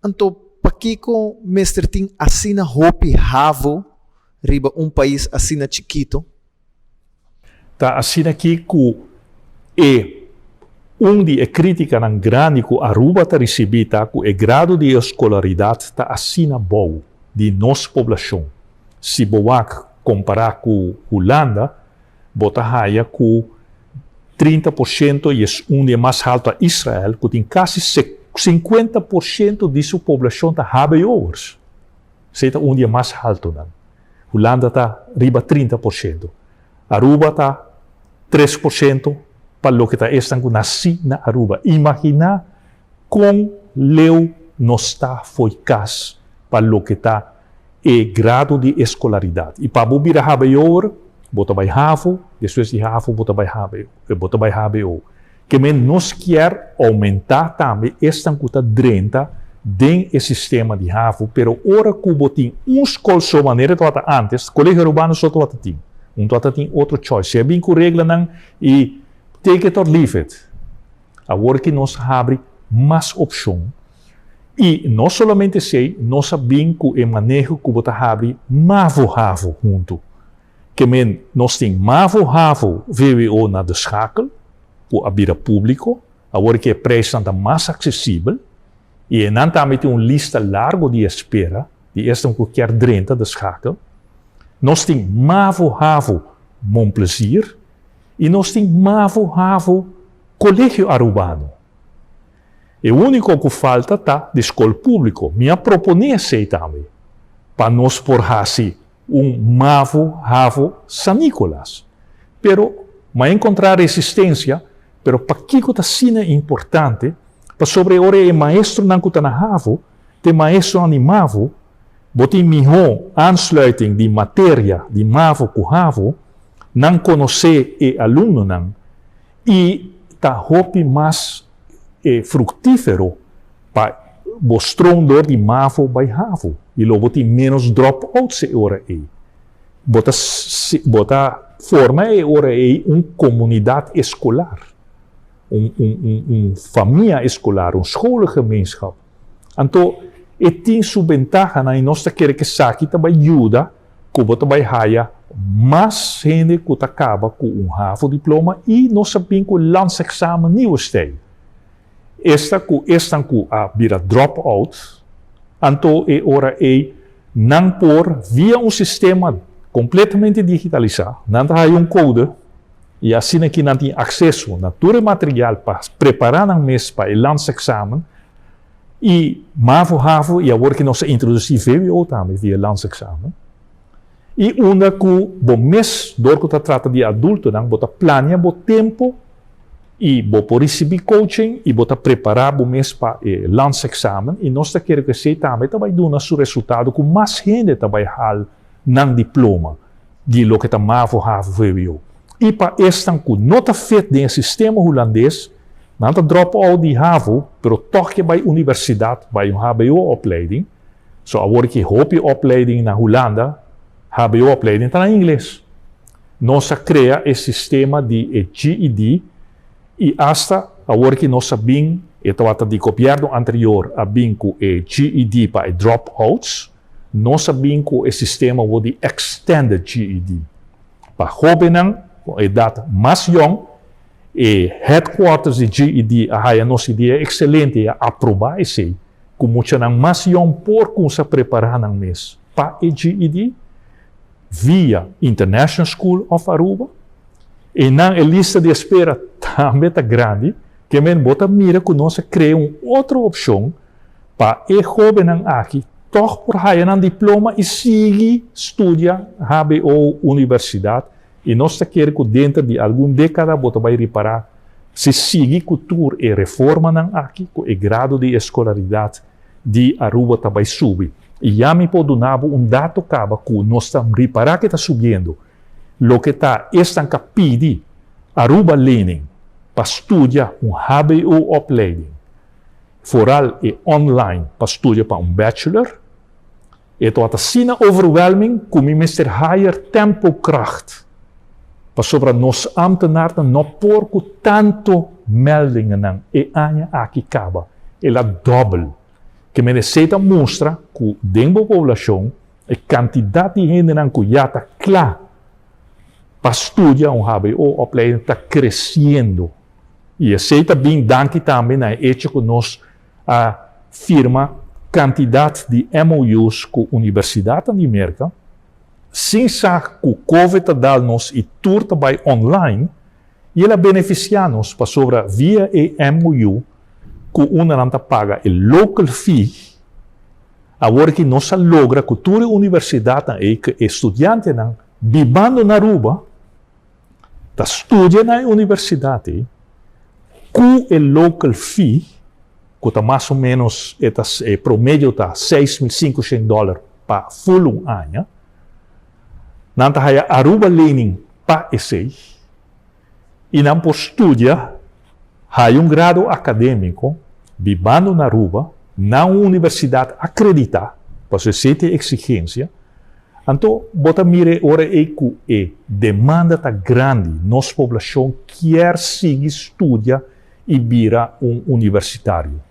Então, pakiko Mr. Ting assina hopi havo riba país assina chiquito? Tá assina aqui que onde é crítica nan grande que Aruba está recebida, que o grado de escolaridade está assina bom de nossa população. Se boak comparar com Holanda, bota raia que 30% e é onde é mais alto a Israel, que tem quase 50% de sua população está HBO-ers. Seita onde é mais alto. Não? Holanda está riba 30%. Aruba está 3% para o que está estando nasci na Aruba. Imagina com leu não está foi caso para o que está grado de escolaridade. E para bobir a HBO, bota vai Havo, depois de Havo, bota vai HBO. Que men nos quer aumentar também esta cuta 30 dentro do sistema de Havo, pero ora que botin escola só maneira que antes, colégio urbano só tu tem. Tu tem outro choice. Se é bem com regra não e take it or leave it. Agora que nós abre mais opção. E não somente sei, nós sabemos que o manejo que você abre mavo junto. Que men nós tem mavo VWO na deschakel, para a vida público, agora que o preço está mais acessível, e não também tem uma lista larga de espera, de esta que quer 30 deschakel. Nós tem mavo Mon Plezier, e nós tem mavo colégio arubano. E o único que falta está de escola pública. Minha proposta também, para nós por mavo San Nicolás. Mas encontrar resistência, para que está sendo importante, para sobre ora o maestro não está na havo, tem maestro animavo, botem melhor ansluiting de matéria de mavo com havo, não conhecer o aluno não, e está hopi mais fructífero para mostrar de mavo by havo, e logo tem menos dropout se ora aí. Bota forma ora aí uma comunidade escolar, família escolar, schoolgemeenschap. Então, tem sua ventaja na nossa querer que saque também ajuda, que bota vai raia mais gente que acaba com havo diploma e nós sabemos que o landsexamen nieuwe stijl. Esta que a vira dropout, então é hora não por via sistema completamente digitalizado, não há code e assim aqui não tem acesso a todo o material para preparar um mês para o landsexamen e havo e agora que nós introduzimos VWO também via landsexamen. E uma que o mês, dor que trata de adulto, não bota planeia o tempo e por receber coaching e bota preparar o mês para o landsexamen e nós queremos que você também vai dar o seu resultado com mais gente vai hal não diploma de lo que está havo VWO. E para esta que não está feito no sistema holandês, não está drop-out de havo, mas toch que vai universidade, vai HBO-opleiding. So, agora que opleiding na Holanda, HBO-opleiding está em inglês. Nós cria esse sistema de GED e hasta agora que nós sabemos, e trata de copiar do anterior, a bem com o GED para dropouts, nós sabemos que o sistema é de extended GED. Para jovens, com idade mais jovem, e headquarters de GED, a nossa ideia é excelente, aprovar esse, como tinha mais jovem por como se preparar no mês para o GED, via International School of Aruba, e na lista de espera também está grande, que men bota mira que nós criamos outra opção para o jovem aqui, toch por ganhar um diploma e seguir estudar HBO universidade, e nós queremos que dentro de alguma década bota vai reparar se seguir cultura e reforma aqui, com o grado de escolaridade de Aruba também subir. E já me pode dar dado caba que nós estamos reparar que está subindo. Lo que está pedir Aruba Learning para estudar HBO opleiding. Vooral e online para estudar para bachelor. E dat is sina overwhelming como Mr. Higher tempo kracht. Para sobre nos ambtenaren não por tanto meldingen e anja aqui caba. Ela double. que me necessita mostra que dentro da população a quantidade de gente que já está clara para estudar um HBO opleiding está crescendo. E aceita bem danke também na hecho que nós firma quantidade de MOUs com a Universidade de América, sem saber que o COVID dá nos e tudo também online, e ela beneficia nos para sobre via e MOU que uma não paga o local fee, agora que nós logra que toda a universidade e que estudante não vivendo na Aruba, está estudando na universidade, com o local fee, que está mais ou menos, promédio está $6.500 para full ano, não está Aruba Learning para esse, e não por estudar, há grado acadêmico, vivendo na Aruba, na universidade acreditada, para você ter exigência. Então, bota mire ora que a demanda está grande, nossa população quer seguir estudar e virar universitário.